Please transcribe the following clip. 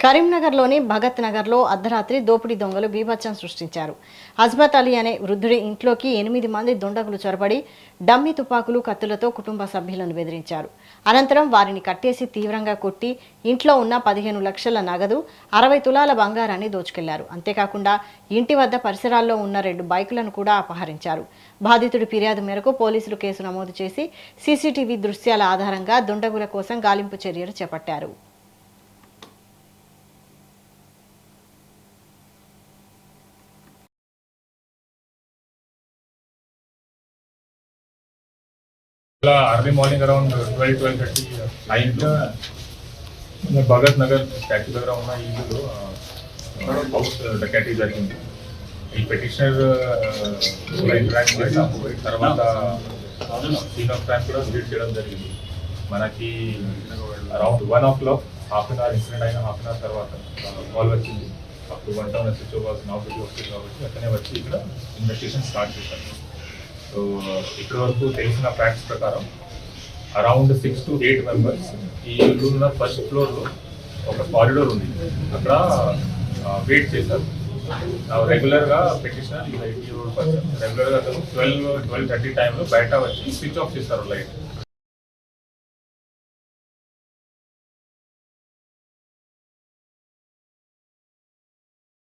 కరీంనగర్లోని భగత్ నగర్లో అర్ధరాత్రి దోపిడీ దొంగలు బీభత్సం సృష్టించారు. అజ్మత్ అలీ అనే వృద్ధుడి ఇంట్లోకి 8 మంది దుండగులు చొరబడి డమ్మీ తుపాకులు, కత్తులతో కుటుంబ సభ్యులను బెదిరించారు. అనంతరం వారిని కట్టేసి తీవ్రంగా కొట్టి ఇంట్లో ఉన్న 15 లక్షల నగదు, 60 తులాల బంగారాన్ని దోచుకెళ్లారు. అంతేకాకుండా ఇంటి వద్ద పరిసరాల్లో ఉన్న 2 బైకులను కూడా అపహరించారు. బాధితుడి ఫిర్యాదు మేరకు పోలీసులు కేసు నమోదు చేసి సీసీటీవీ దృశ్యాల ఆధారంగా దుండగుల కోసం గాలింపు చర్యలు చేపట్టారు. अर्ली मॉर्निंग अराउंड 12:30 టైంలో భగత్ నగర్ స్టాచ్యూ దగ్గర ఉన్న ఇల్లు హౌస్ డకాటీ జరిగింది. ఈ పెటిషనర్ ఇంటరాక్ట్ చేసి తర్వాత సీన్ ఆఫ్ క్రైమ్ కూడా విజిట్ చేయడం జరిగింది. మనకి around 1 o'clock half an hour incident అయిన హాఫ్ అన్ అవర్ తర్వాత కాల్ వచ్చింది. అప్పుడు 1 town SHO was now duty వస్తుంది కాబట్టి అతనే వచ్చి ఇక్కడ ఇన్వెస్టిగేషన్ స్టార్ట్ చేశారు. సో ఇప్పటి వరకు తెలిసిన ఫ్యాక్ట్స్ ప్రకారం అరౌండ్ 6 to 8 మెంబర్స్ ఈ ఇల్లు ఉన్న ఫస్ట్ ఫ్లోర్లో ఒక కారిడోర్ ఉంది, అక్కడ వెయిట్ చేశారు. రెగ్యులర్గా పెటిషనర్ రెగ్యులర్గా అతను 12:30 టైంలో బయట వచ్చి స్విచ్ ఆఫ్ చేస్తారు లైట్.